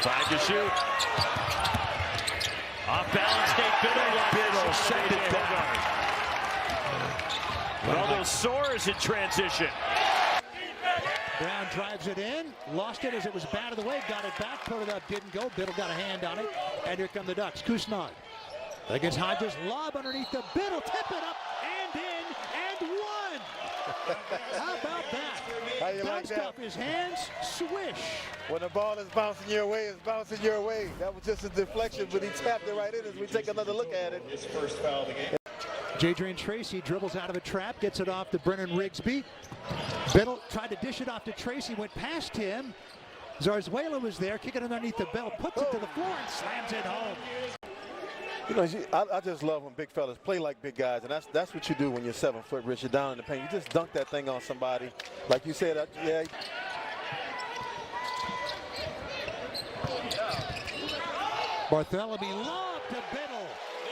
Trying to shoot. Off balance, Nate Bittle sent it back. Brother soars in transition. Brown drives it in, lost it as it was batted away, got it back, put it up, didn't go. Bittle got a hand on it, and here come the Ducks. Kusnag against Hodges, lob underneath the Bittle, tip it up and in and one. How about that? How you like that? Off his hands, swish. When the ball is bouncing your way, it's bouncing your way. That was just a deflection, but he tapped it right in as we take another look at it. His first foul of the game. Jadrian Tracy dribbles out of a trap, gets it off to Brennan Rigsby. Bittle tried to dish it off to Tracy, went past him. Zarzuela was there, kicking it underneath the belt, puts it to the floor and slams it home. You know, I just love when big fellas play like big guys, and that's what you do when you're 7 foot, Rich. You're down in the paint. You just dunk that thing on somebody. Like you said, yeah. Bartholomew lob to Bittle.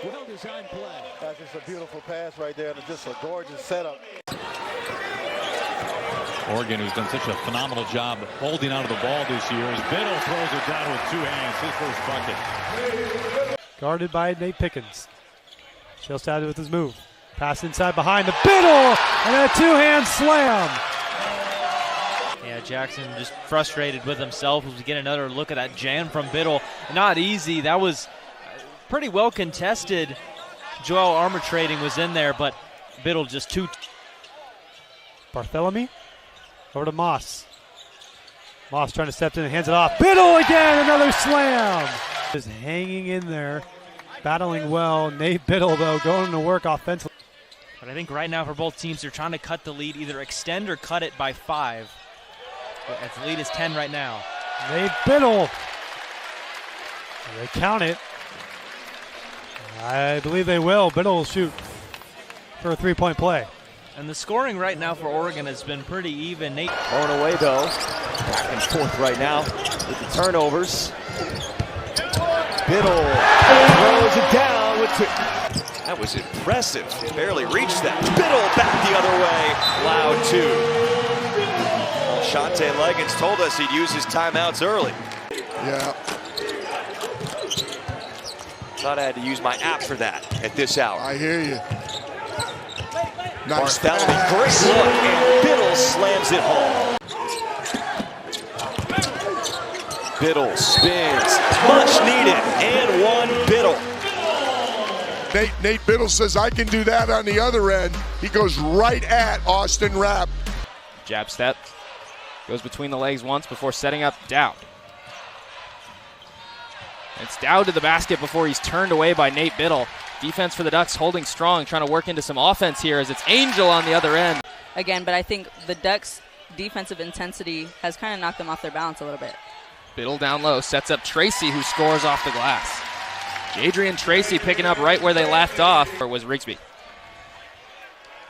Well-designed play. That's just a beautiful pass right there, and it's just a gorgeous setup. Oregon, who's done such a phenomenal job holding onto the ball this year, as Bittle throws it down with 2 hands, his first bucket. Guarded by Nate Pickens. Shellstad with his move. Pass inside behind the Bittle, and a 2-hand slam. Yeah, Jackson just frustrated with himself as we get another look at that jam from Bittle. Not easy. That was pretty well contested. Joel arbitrating was in there, but Bittle just too. Bartholomew over to Moss. Moss trying to step in and hands it off. Bittle again, another slam. Just hanging in there, battling well. Nate Bittle, though, going to work offensively. But I think right now for both teams, they're trying to cut the lead, either extend or cut it by 5. As the lead is 10 right now. Nate Bittle. They count it. I believe they will. Bittle will shoot for a 3-point play. And the scoring right now for Oregon has been pretty even. Nate thrown away though. Back and forth right now with the turnovers. Bittle throws it down with 2. That was impressive. Barely reached that. Bittle back the other way. Loud 2. Shante Leggins told us he'd use his timeouts early. Yeah. Thought I had to use my app for that at this hour. I hear you. Nice Bartholomew, great look, and Bittle slams it home. Bittle spins, much needed, and one Bittle. Nate Bittle says, I can do that on the other end. He goes right at Austin Rapp. Jab step, goes between the legs once before setting up Dowd. It's Dowd to the basket before he's turned away by Nate Bittle. Defense for the Ducks holding strong, trying to work into some offense here as it's Angel on the other end. Again, but I think the Ducks' defensive intensity has kind of knocked them off their balance a little bit. Bittle down low, sets up Tracy, who scores off the glass. Adrian Tracy picking up right where they left off, or was Rigsby.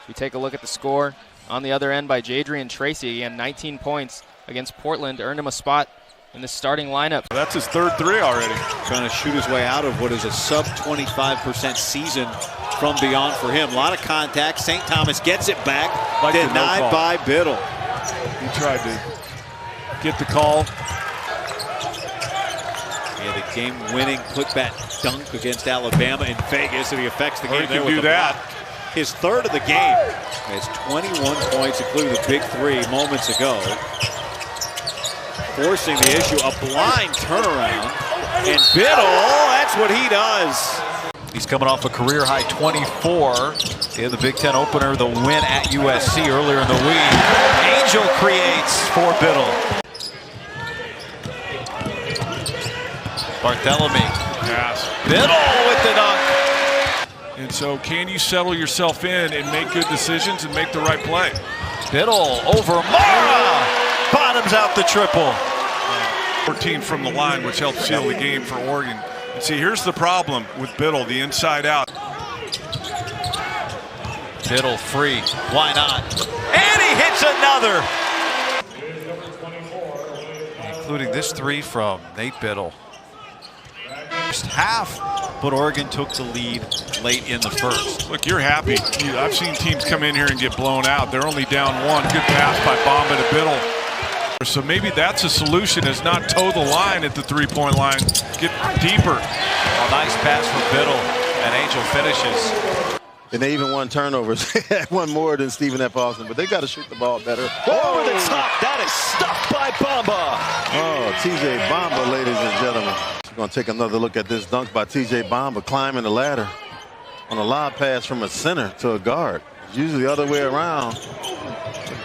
We take a look at the score on the other end by Jadrian Tracy. Again, 19 points against Portland, earned him a spot in the starting lineup. That's his 3rd 3 already. Trying to shoot his way out of what is a sub 25% season from beyond for him. A lot of contact. St. Thomas gets it back. Like denied by Bittle. He tried to get the call. Yeah, the game-winning putback dunk against Alabama in Vegas, and he affects the game. He can do that. His 3rd of the game. He has 21 points, including the big 3 moments ago. Forcing the issue, a blind turnaround, and Bittle, that's what he does. He's coming off a career-high 24 in the Big Ten opener, the win at USC earlier in the week. Angel creates for Bittle. Bartholomew. Yes. Bittle with the dunk. And so can you settle yourself in and make good decisions and make the right play? Bittle over Mara. Bottoms out the triple. 14 from the line, which helped seal the game for Oregon. And see, here's the problem with Bittle, the inside out. Bittle free. Why not? And he hits another. Including this 3 from Nate Bittle. First half, but Oregon took the lead late in the first. Look, you're happy. I've seen teams come in here and get blown out. They're only down 1. Good pass by Bomba to Bittle. So maybe that's a solution, is not toe the line at the three-point line. Get deeper. A nice pass from Bittle, and Angel finishes. And they even won turnovers. One more than Stephen F. Austin, but they got to shoot the ball better. Over the top, that is stuffed by Bamba. Oh, T.J. Bamba, ladies and gentlemen. We're going to take another look at this dunk by T.J. Bamba, climbing the ladder on a lob pass from a center to a guard. It's usually the other way around.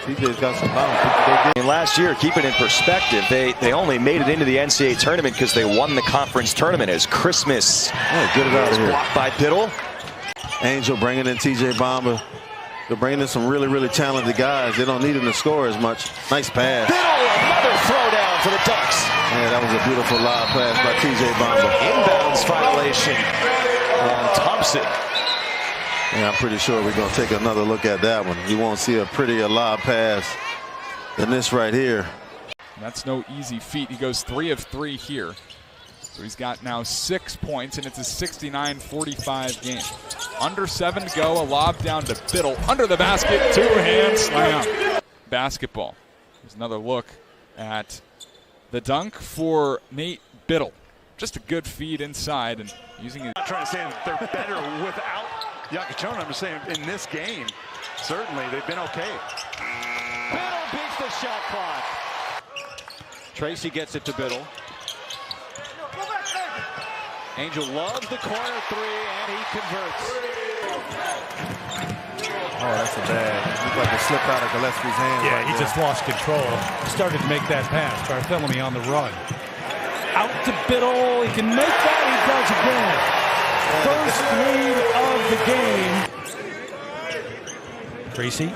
TJ's got some bounce. And last year, keep it in perspective, they only made it into the NCAA tournament because they won the conference tournament as Christmas. Oh, get it out of here. Blocked by Bittle. Angel bringing in T.J. Bamba. They're bringing in some really, really talented guys. They don't need him to score as much. Nice pass. Bittle, another throwdown for the Ducks. Yeah, that was a beautiful lob pass by T.J. Bamba. Inbounds violation on Thompson. Yeah, I'm pretty sure we're going to take another look at that one. You won't see a prettier lob pass than this right here. That's no easy feat. He goes 3 of 3 here. So he's got now 6 points, and it's a 69-45 game. Under 7 to go, a lob down to Bittle. Under the basket, 2-hand slam. Basketball. Here's another look at the dunk for Nate Bittle. Just a good feed inside and using it. I'm not trying to say that they're better without Yakachona. I'm just saying in this game, certainly they've been okay. Bittle beats the shot clock. Tracy gets it to Bittle. Angel loves the corner 3, and he converts. Oh, that's a bad. Looked like it slipped out of Gillespie's hands. Yeah, right he there. just lost control. Started to make that pass. Bartholomew on the run. Out to Bittle. He can make that. He does again. First lead of the game. Tracy.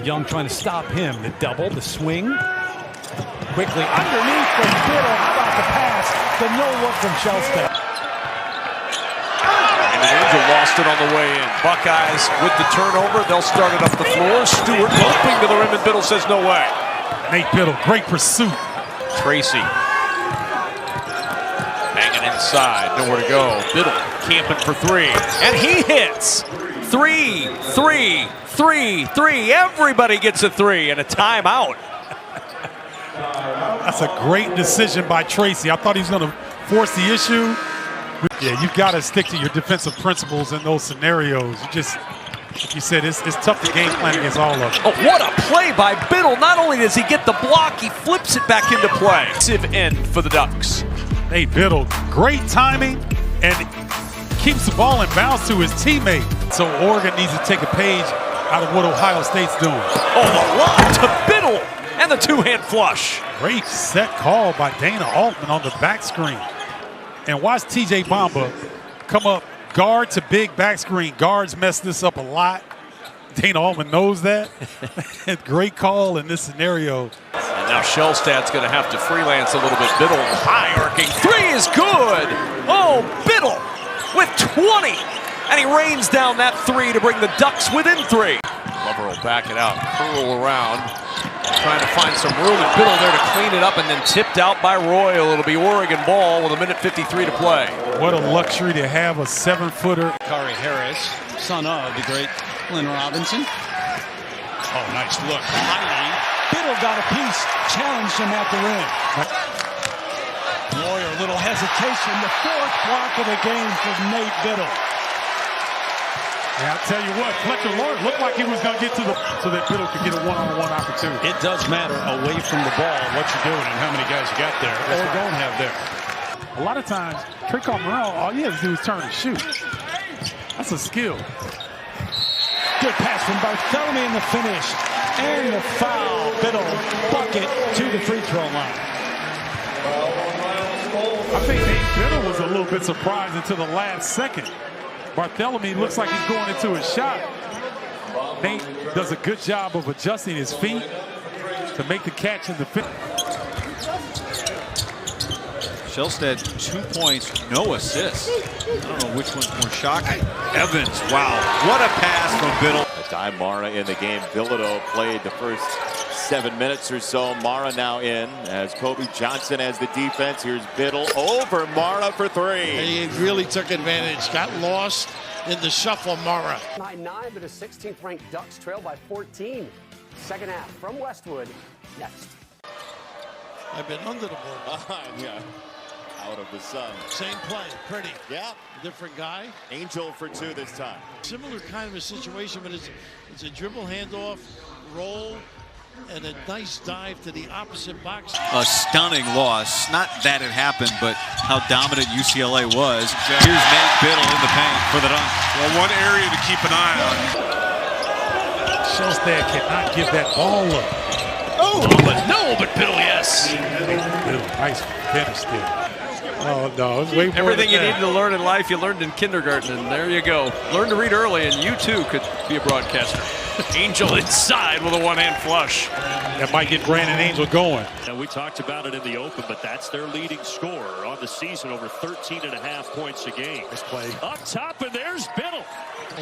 Young trying to stop him. The double, the swing. Quickly underneath from Bittle. How about the pass? The no look from Shellstad. And Angel lost it on the way in. Buckeyes with the turnover. They'll start it up the floor. Stewart loping to the rim, and Bittle says no way. Nate Bittle, great pursuit. Tracy banging inside, nowhere to go. Bittle camping for 3, and he hits. 3, 3, 3, 3. Everybody gets a 3 and a timeout. That's a great decision by Tracy. I thought he was going to force the issue. Yeah, you've got to stick to your defensive principles in those scenarios. You just, like you said, it's tough to game plan against all of them. Oh, what a play by Bittle. Not only does he get the block, he flips it back into play. End for the Ducks. Hey, Bittle, great timing and keeps the ball in bounds to his teammate. So Oregon needs to take a page out of what Ohio State's doing. Oh, the lob to Bittle and the 2-hand flush. Great set call by Dana Altman on the back screen. And watch T.J. Bamba come up guard to big back screen. Guards mess this up a lot. Dana Altman knows that. Great call in this scenario. And now Shellstad's going to have to freelance a little bit. Bittle high arcing. 3 is good. Oh, Bittle with 20. And he rains down that 3 to bring the Ducks within 3. Lover will back it out, curl around, trying to find some room, and Bittle there to clean it up, and then tipped out by Royal. It'll be Oregon ball with 1:53 to play. What a luxury to have a 7-footer. Curry Harris, son of the great Glenn Robinson. Oh, nice look. Hiding. Bittle got a piece, challenged him at the rim. Royal, a little hesitation. The 4th block of the game for Nate Bittle. Yeah, I'll tell you what, Fletcher Lord looked like he was going to get to the, so that Bittle could get a one-on-one opportunity. It does matter away from the ball what you're doing and how many guys you got there or don't have there. A lot of times, Trey Morrell, all you have to do is turn and shoot. That's a skill. Good pass from Bartholomew in the finish. And the foul. Bittle bucket to the free throw line. I think Nate Bittle was a little bit surprised until the last second. Bartholomew looks like he's going into his shot. Nate does a good job of adjusting his feet to make the catch in the finish. Shellstad, 2 points, no assists. I don't know which one's more shocking. Evans, wow, what a pass from Bittle. Ty Mara in the game. Bilodeau played the first 7 minutes or so. Mara now in as Kobe Johnson has the defense. Here's Bittle over Mara for 3. He really took advantage. Got lost in the shuffle, Mara. 9-9, but a 16th ranked Ducks trail by 14. Second half from Westwood next. I've been under the ball. Yeah. Out of the sun. Same play, pretty. Yeah. Different guy. Angel for 2 this time. Similar kind of a situation, but it's a dribble handoff, roll, and a nice dive to the opposite box. A stunning loss. Not that it happened, but how dominant UCLA was. Here's Nate Bittle in the paint for the dunk. Well, one area to keep an eye on. Shellstad cannot give that ball up. But Bittle, yes. Nice finish there. Oh, no, it was way more Everything you than need to learn in life, you learned in kindergarten, and there you go. Learn to read early, and you too could be a broadcaster. Angel inside with a one-hand flush. That might get Brandon Angel going. And we talked about it in the open, but that's their leading scorer on the season, over 13.5 points a game. Nice play. Up top, and there's Bittle.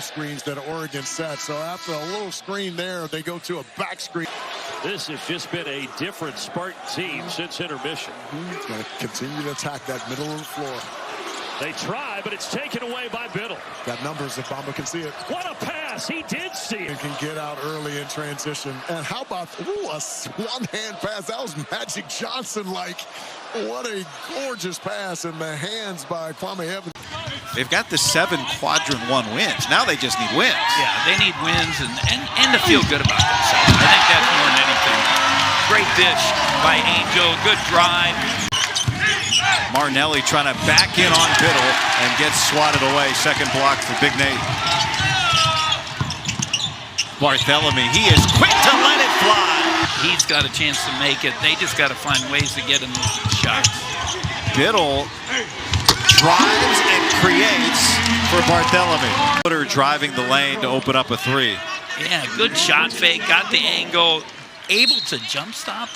Screens that Oregon set. So after a little screen there, they go to a back screen. This has just been a different Spartan team since intermission. He's going to continue to attack that middle of the floor. They try, but it's taken away by Bittle. Got numbers if Bamba can see it. What a pass. He did see it. And can get out early in transition. And how about a one-hand pass? That was Magic Johnson-like. What a gorgeous pass in the hands by Kwame Evans. They've got the 7 quadrant 1 wins. Now they just need wins. Yeah, they need wins and to feel good about themselves. I think that's more than anything. Great dish by Angel. Good drive. Martinelli trying to back in on Bittle and gets swatted away. Second block for Big Nate. Barthélemy, he is quick to let it fly. He's got a chance to make it. They just got to find ways to get him shots. Bittle drives and creates for Barthélemy. Driving the lane to open up a 3. Yeah, good shot fake. Got the angle. Able to jump stop.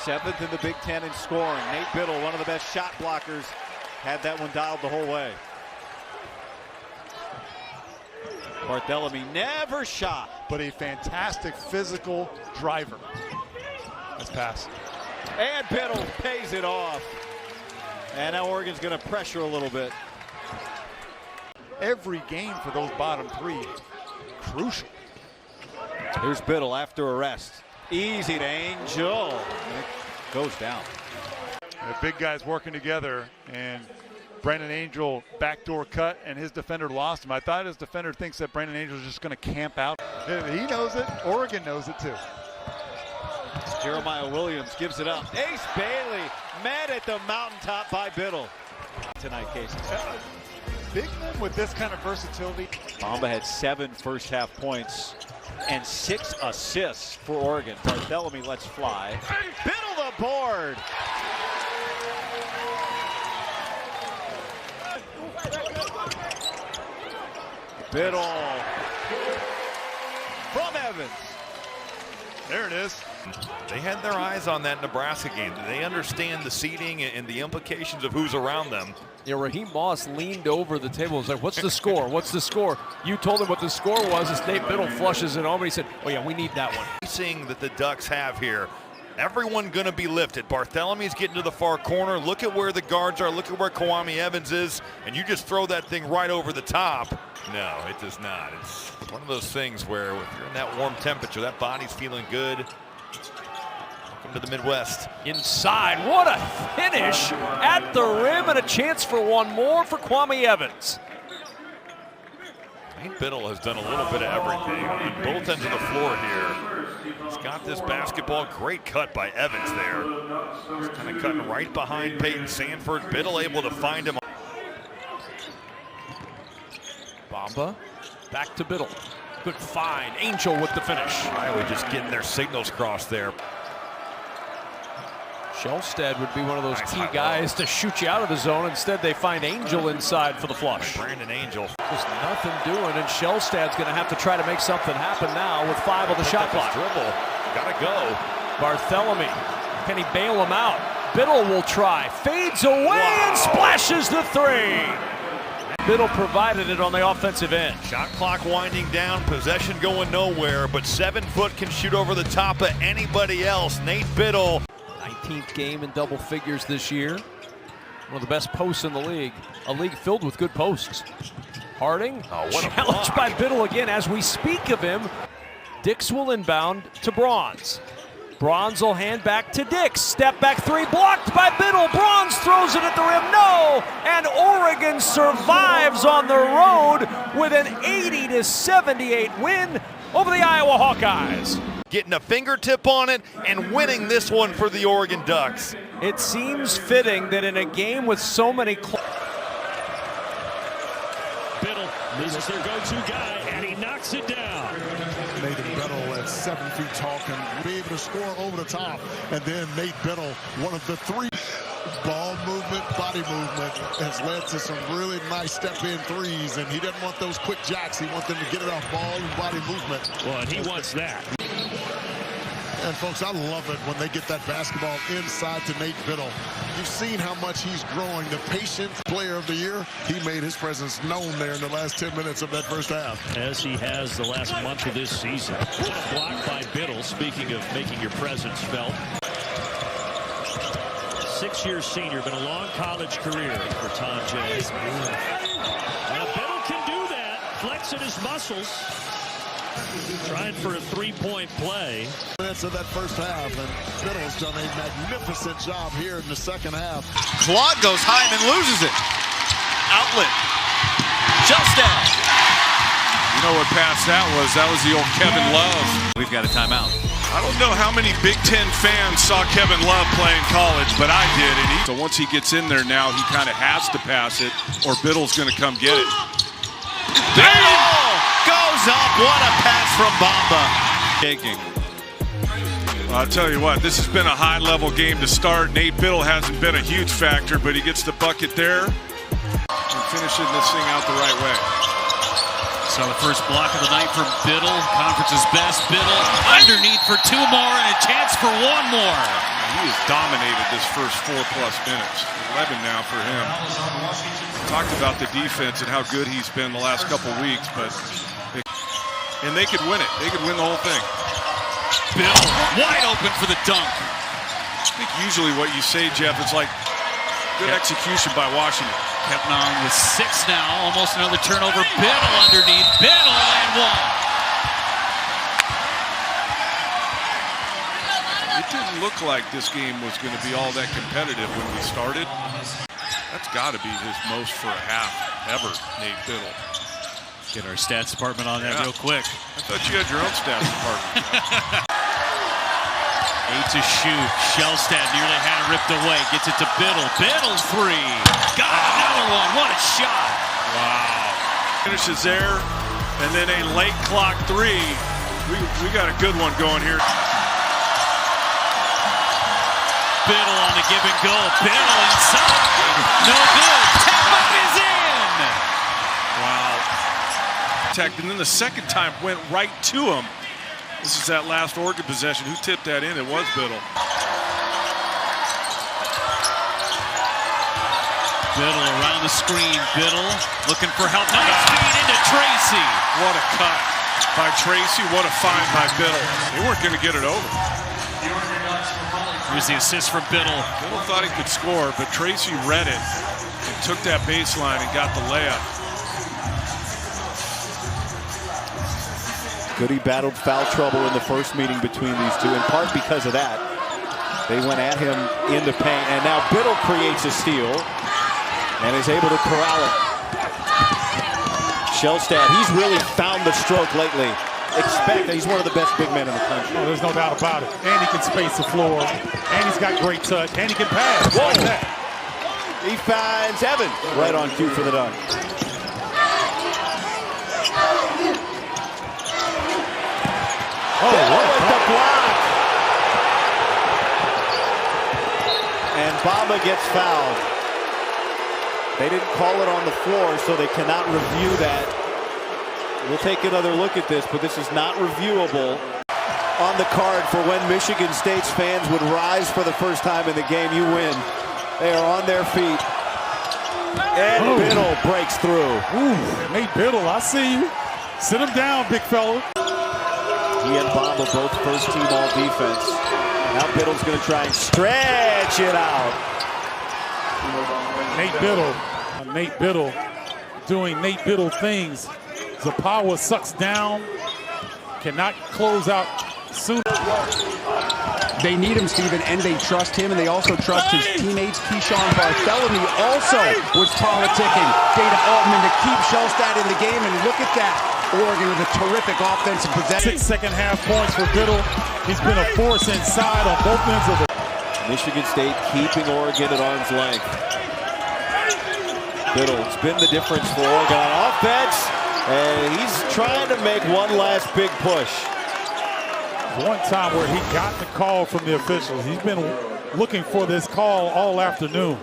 7th in the Big Ten in scoring. Nate Bittle, one of the best shot blockers, had that one dialed the whole way. Barthélemy never shot, but a fantastic physical driver. Let's pass. And Bittle pays it off. And now Oregon's going to pressure a little bit. Every game for those bottom 3, crucial. Here's Bittle after arrest. Easy to Angel. And it goes down. The big guys working together, and Brandon Angel backdoor cut, and his defender lost him. I thought his defender thinks that Brandon Angel is just going to camp out. He knows it. Oregon knows it too. Jeremiah Williams gives it up. Ace Bailey met at the mountaintop by Bittle. Tonight, Casey. Big men with this kind of versatility. Bamba had 7 first-half points and 6 assists for Oregon. Barthélemy lets fly. Bittle the board. Bittle from Evans. There it is. They had their eyes on that Nebraska game. They understand the seeding and the implications of who's around them. Yeah, Raheem Moss leaned over the table and was like, what's the score? What's the score? You told him what the score was as Nate Bittle flushes it home, and he said, oh yeah, we need that one. Seeing that the Ducks have here, everyone going to be lifted. Barthelemy's getting to the far corner. Look at where the guards are. Look at where Kwame Evans is. And you just throw that thing right over the top. No, it does not. It's one of those things where if you're in that warm temperature, that body's feeling good. Welcome to the Midwest. Inside, what a finish at the rim, and a chance for one more for Kwame Evans. Nate Bittle has done a little bit of everything on both ends of the floor here. He's got this basketball. Great cut by Evans there. He's kind of cutting right behind Peyton Sanford. Bittle able to find him. Bamba back to Bittle. Good find. Angel with the finish. Iowa just getting their signals crossed there. Shellstad would be one of those key guys to shoot you out of the zone. Instead, they find Angel inside for the flush. Brandon Angel. Just nothing doing, and Shellstad's going to have to try to make something happen now with 5 on the shot clock. Dribble. Gotta go. Barthélemy. Can he bail him out? Bittle will try. Fades away and splashes the 3. Bittle provided it on the offensive end. Shot clock winding down, possession going nowhere, but 7 foot can shoot over the top of anybody else. Nate Bittle. 19th game in double figures this year. One of the best posts in the league. A league filled with good posts. Harding, challenged by Bittle again as we speak of him. Dix will inbound to Bronze. Bronze will hand back to Dix. Step back three blocked by Bittle. Bronze throws it at the rim. No! And Oregon survives on the road with an 80-78 win over the Iowa Hawkeyes. Getting a fingertip on it and winning this one for the Oregon Ducks. It seems fitting that in a game with so many Bittle loses their go-to guy, and he knocks it down. Nathan Bittle at 7 feet tall can be able to score over the top. And then Nate Bittle, one of the three. Ball movement, body movement has led to some really nice step-in threes, and he doesn't want those quick jacks. He wants them to get it off ball and body movement. Well, and he wants that. And folks, I love it when they get that basketball inside to Nate Bittle. You've seen how much he's growing. The patient player of the year, he made his presence known there in the last 10 minutes of that first half. As he has the last month of this season. What a block by Bittle, speaking of making your presence felt. 6-year senior, been a long college career for Tom Jay. Now Bittle can do that, flexing his muscles. Trying for a three-point play. Minutes of that first half, and Bittle's done a magnificent job here in the second half. Claude goes high and then loses it. Outlet. Shelstad. You know what pass that was? That was the old Kevin Love. We've got a timeout. I don't know how many Big Ten fans saw Kevin Love play in college, but I did. So once he gets in there now, he kind of has to pass it, or Bittle's going to come get it. Bittle goes up. What a pass from Bamba. Taking. I'll tell you what, this has been a high-level game to start. Nate Bittle hasn't been a huge factor, but he gets the bucket there and finishing this thing out the right way. So the first block of the night from Bittle, conference's best. Bittle underneath for 2 more and a chance for 1 more. He has dominated this first 4+ minutes. 11 now for him. Talked about the defense and how good he's been the last couple weeks, and they could win it. They could win the whole thing. Bittle wide open for the dunk. I think usually what you say, Jeff, is like good execution by Washington. Kept on with 6 now, almost another turnover. Bittle underneath, Bittle and 1. It didn't look like this game was going to be all that competitive when we started. That's got to be his most for a half ever, Nate Bittle. Get our stats department on that real quick. I thought you had your own stats department. 8 to shoot. Shelstad nearly had it ripped away. Gets it to Bittle. Bittle 3. Got another one. What a shot. Wow. Finishes there, and then a late clock 3. We got a good one going here. Bittle on the give and go. Bittle inside. No good. Tap is in. Wow. And then the second time went right to him. This is that last Oregon possession. Who tipped that in? It was Bittle. Bittle around the screen. Bittle looking for help. Nice feed into Tracy. What a cut by Tracy. What a find by Bittle. They weren't going to get it over. Here's the assist from Bittle. Bittle thought he could score, but Tracy read it and took that baseline and got the layup. Goody battled foul trouble in the first meeting between these two, in part because of that. They went at him in the paint, and now Bittle creates a steal and is able to corral it. Shelstad, he's really found the stroke lately. Expect that he's one of the best big men in the country. Oh, there's no doubt about it. And he can space the floor, and he's got great touch, and he can pass. Whoa. Like that. He finds Evan right on cue for the dunk. Oh, what the block! And Bamba gets fouled. They didn't call it on the floor, so they cannot review that. We'll take another look at this, but this is not reviewable. On the card for when Michigan State's fans would rise for the first time in the game. You win. They are on their feet. And Bittle breaks through. Ooh, Nate Bittle, I see you. Sit him down, big fella. He and Bamba both first team all defense. Now Bittle's going to try and stretch it out. Nate Bittle doing Nate Bittle things. Zapawa sucks down, cannot close out soon. They need him, Steven, and they trust him, and they also trust his teammates. Keyshawn Bartholomew also was politicking Dana Altman to keep Shellstat in the game, and look at that. Oregon with a terrific offensive possession. 6 second-half points for Bittle. He's been a force inside on both ends of the. Michigan State keeping Oregon at arm's length. Bittle's been the difference for Oregon on offense, and he's trying to make one last big push. One time where he got the call from the officials. He's been looking for this call all afternoon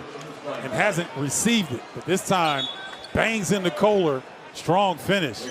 and hasn't received it. But this time, bangs into Kohler. Strong finish.